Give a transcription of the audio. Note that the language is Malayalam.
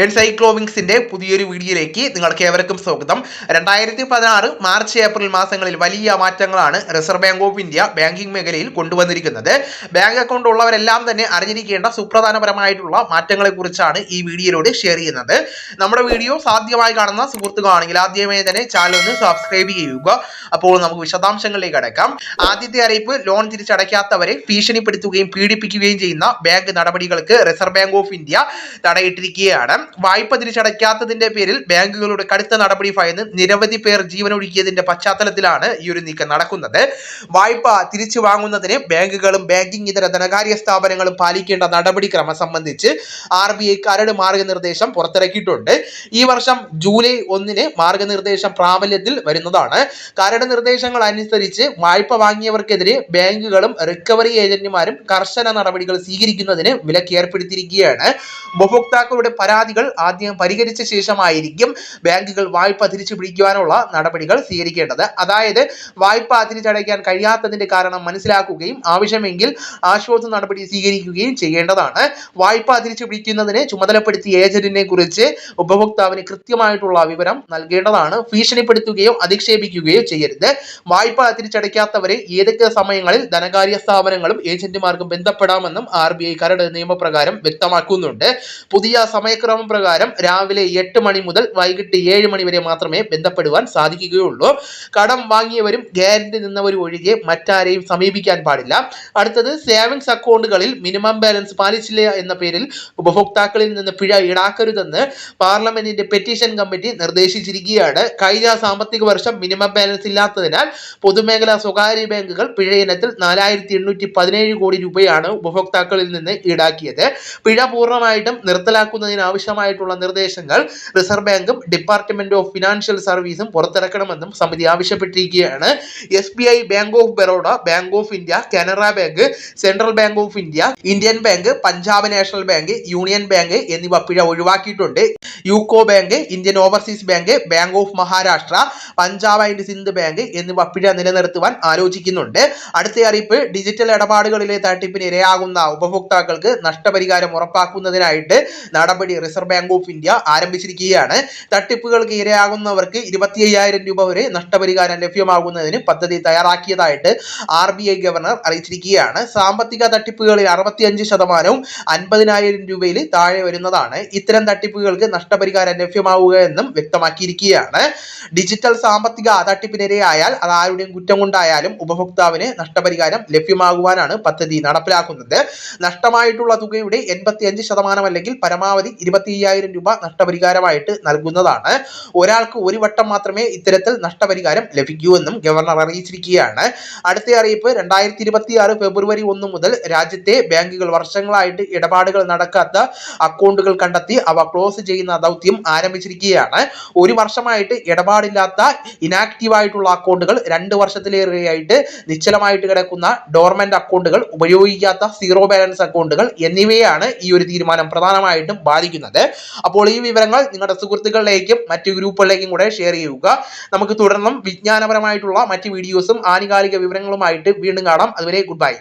എൻസൈക്ലോവിങ്സിന്റെ പുതിയൊരു വീഡിയോയിലേക്ക് നിങ്ങൾക്ക് ഏവർക്കും സ്വാഗതം. 2016 മാർച്ച് ഏപ്രിൽ മാസങ്ങളിൽ വലിയ മാറ്റങ്ങളാണ് reserve bank of India banking മേഖലയിൽ കൊണ്ടുവന്നിരിക്കുന്നത്. ബാങ്ക് അക്കൗണ്ട് ഉള്ളവരെല്ലാം തന്നെ അറിഞ്ഞിരിക്കേണ്ട സുപ്രധാനപരമായിട്ടുള്ള മാറ്റങ്ങളെ കുറിച്ചാണ് ഈ വീഡിയോയിലൂടെ ഷെയർ ചെയ്യുന്നത്. നമ്മുടെ വീഡിയോ സാധ്യമായി കാണുന്ന സുഹൃത്തുക്കളാണെങ്കിൽ ആദ്യമേ തന്നെ ചാനൽ ഒന്ന് സബ്സ്ക്രൈബ് ചെയ്യുക. അപ്പോൾ നമുക്ക് വിശദാംശങ്ങളിലേക്ക് കടക്കാം. ആദ്യത്തെ അറിയിപ്പ്, ലോൺ തിരിച്ചടയ്ക്കാത്തവരെ ഭീഷണിപ്പെടുത്തുകയും പീഡിപ്പിക്കുകയും ചെയ്യുന്ന ബാങ്ക് നടപടികൾക്ക് റിസർവ് ബാങ്ക് ഓഫ് ഇന്ത്യ തടയിട്ടിരിക്കുകയാണ്. വായ്പ തിരിച്ചടയ്ക്കാത്തതിന്റെ പേരിൽ ബാങ്കുകളുടെ കടുത്ത നടപടി ഭയന്ന് നിരവധി പേർ ജീവനൊടുക്കിയതിന്റെ പശ്ചാത്തലത്തിലാണ് ഈ ഒരു നീക്കം നടക്കുന്നത്. വായ്പ തിരിച്ചു വാങ്ങുന്നതിന് ബാങ്കുകളും ബാങ്കിംഗ് ഇതര ധനകാര്യ സ്ഥാപനങ്ങളും പാലിക്കേണ്ട നടപടിക്രമം സംബന്ധിച്ച് RBI കരട് മാർഗനിർദ്ദേശം പുറത്തിറക്കിയിട്ടുണ്ട്. ഈ വർഷം ജൂലൈ 1 മാർഗനിർദ്ദേശം പ്രാബല്യത്തിൽ വരുന്നതാണ്. കരട് നിർദ്ദേശങ്ങൾ അനുസരിച്ച് വായ്പ വാങ്ങിയവർക്കെതിരെ ബാങ്കുകളും റിക്കവറി ഏജന്റുമാരും കർശന നടപടികൾ സ്വീകരിക്കുന്നതിന് വിലക്ക് ഏർപ്പെടുത്തിയിരിക്കുകയാണ്. ഉപഭോക്താക്കളുടെ പരാതികൾ ആദ്യം പരിഹരിച്ച ശേഷമായിരിക്കും ബാങ്കുകൾ വായ്പ തിരിച്ചു പിടിക്കുവാനുള്ള നടപടികൾ സ്വീകരിക്കേണ്ടത്. അതായത് വായ്പ തിരിച്ചടയ്ക്കാൻ കഴിയാത്തതിന്റെ കാരണം മനസ്സിലാക്കുകയും ആവശ്യമെങ്കിൽ ആശ്വാസ നടപടി സ്വീകരിക്കുകയും ചെയ്യേണ്ടതാണ്. വായ്പ തിരിച്ചു പിടിക്കുന്നതിന് ചുമതലപ്പെടുത്തിയ ഏജന്റിനെ കുറിച്ച് ഉപഭോക്താവിന് കൃത്യമായിട്ടുള്ള വിവരം നൽകേണ്ടതാണ്. ഭീഷണിപ്പെടുത്തുകയോ അധിക്ഷേപിക്കുകയോ ചെയ്യരുത്. വായ്പ തിരിച്ചടയ്ക്കാത്തവരെ ഏതൊക്കെ സമയങ്ങളിൽ ധനകാര്യ സ്ഥാപനങ്ങളും ഏജന്റുമാർക്കും ബന്ധപ്പെടാമെന്നും RBI കരട് നിയമപ്രകാരം വ്യക്തമാക്കുന്നുണ്ട്. പുതിയ സമയക്രമം പ്രകാരം രാവിലെ 8 മണി മുതൽ വൈകിട്ട് 7 മണി വരെ മാത്രമേ ബന്ധപ്പെടുവാൻ സാധിക്കുകയുള്ളൂ. കടം വാങ്ങിയവരും ഗ്യാരണ്ടി നിന്നവരും ഒഴികെ മറ്റാരെയും സമീപിക്കാൻ പാടില്ല. അടുത്തത്, സേവിങ്സ് അക്കൗണ്ടുകളിൽ മിനിമം ബാലൻസ് പാലിച്ചില്ല എന്ന പേരിൽ ഉപഭോക്താക്കളിൽ നിന്ന് പിഴ ഈടാക്കരുതെന്ന് പാർലമെന്റിന്റെ പെറ്റീഷൻ കമ്മിറ്റി നിർദ്ദേശിച്ചിരിക്കുകയാണ്. കഴിഞ്ഞ സാമ്പത്തിക വർഷം മിനിമം ബാലൻസ് ഇല്ലാത്തതിനാൽ പൊതുമേഖലാ സ്വകാര്യ ബാങ്കുകൾ പിഴ ഇനത്തിൽ 4817 കോടി രൂപയാണ് ഉപഭോക്താക്കളിൽ നിന്ന് ഈടാക്കിയത്. പിഴ പൂർണ്ണമായിട്ടും നിർത്തലാക്കുന്നതിന് ആവശ്യമായിട്ടുള്ള നിർദ്ദേശങ്ങൾ റിസർവ് ബാങ്കും ഡിപ്പാർട്ട്മെന്റ് ഓഫ് ഫിനാൻഷ്യൽ സർവീസും പുറത്തിറക്കണമെന്നും സമിതി ആവശ്യപ്പെട്ടിരിക്കുകയാണ്. SBI, bank of Baroda, bank of India, Canara bank, central bank of India, Indian bank, Punjab national bank, union bank എന്നിവ പിഴ ഒഴിവാക്കിയിട്ടുണ്ട്. UCO bank, Indian overseas bank, bank of Maharashtra, Punjab and Sindh bank എന്നിവ പിഴ നിലനിർത്തുവാൻ ആലോചിക്കുന്നുണ്ട്. അടുത്ത അറിയിപ്പ്, ഡിജിറ്റൽ ഇടപാടുകളിലെ തട്ടിപ്പിന് ഇരയാകുന്ന ഉപഭോക്താക്കൾക്ക് നഷ്ടപരിഹാരം ഉറപ്പാക്കുന്നതിനായിട്ട് നടപടി റിസർവ് ബാങ്ക് ഓഫ് ഇന്ത്യ ആരംഭിച്ചിരിക്കുകയാണ്. തട്ടിപ്പുകൾക്ക് ഇരയാകുന്നവർക്ക് 25,000 രൂപ വരെ നഷ്ടപരിഹാരം ലഭ്യമാകുന്നതിന് പദ്ധതി തയ്യാറാക്കിയതായിട്ട് RBI ഗവർണർ അറിയിച്ചിരിക്കുകയാണ്. സാമ്പത്തിക തട്ടിപ്പുകളിൽ 65% 50,000 രൂപയിൽ താഴെ വരുന്നതാണ്. ഇത്തരം തട്ടിപ്പുകൾക്ക് നഷ്ടപരിഹാരം ലഭ്യമാവുക എന്നും വ്യക്തമാക്കിയിരിക്കുകയാണ്. ഡിജിറ്റൽ സാമ്പത്തിക തട്ടിപ്പിനിരയായാൽ അത് ആരുടെയും കുറ്റം കൊണ്ടായാലും ഉപഭോക്താവിന് നഷ്ടപരിഹാരം ലഭ്യമാകുവാനാണ് പദ്ധതി നടപ്പിലാക്കുന്നത്. നഷ്ടമായിട്ടുള്ള തുകയുടെ 85% അല്ലെങ്കിൽ പരമാവധി 25,000 രൂപ നഷ്ടപരിഹാരമായിട്ട് നൽകുന്നതാണ്. ഒരാൾക്ക് ഒരു വട്ടം മാത്രമേ ഇത്തരത്തിൽ നഷ്ടപരിഹാരം ലഭിക്കൂ എന്നും ഗവർണർ അറിയിച്ചിരിക്കുകയാണ്. അടുത്ത അറിയിപ്പ്, 2026 ഫെബ്രുവരി 1 മുതൽ രാജ്യത്തെ ബാങ്കുകൾ വർഷങ്ങളായിട്ട് ഇടപാടുകൾ നടക്കാത്ത അക്കൗണ്ടുകൾ കണ്ടെത്തി അവ ക്ലോസ് ചെയ്യുന്ന ദൗത്യം ആരംഭിച്ചിരിക്കുകയാണ്. ഒരു വർഷമായിട്ട് ഇടപാടില്ലാത്ത ഇനാക്റ്റീവ് ആയിട്ടുള്ള അക്കൗണ്ടുകൾ, 2 വർഷത്തിലേറെയായിട്ട് നിശ്ചലമായിട്ട് കിടക്കുന്ന ഡോർമെന്റ് അക്കൗണ്ടുകൾ, ഉപയോഗിക്കാത്ത സീറോ ബാലൻസ് അക്കൗണ്ടുകൾ എന്നിവയാണ് ഈ ഒരു തീരുമാനം പ്രധാനമായിട്ടും ബാധിക്കുന്നത്. അപ്പോൾ ഈ വിവരങ്ങൾ നിങ്ങളുടെ സുഹൃത്തുക്കളിലേക്കും മറ്റു ഗ്രൂപ്പുകളിലേക്കും കൂടെ ഷെയർ ചെയ്യുക. നമുക്ക് തുടർന്നും വിജ്ഞാനപരമായിട്ടുള്ള മറ്റു വീഡിയോസും ആനുകാലിക വിവരങ്ങളുമായിട്ട് വീണ്ടും കാണാം. അതുവരെ ഗുഡ് ബൈ.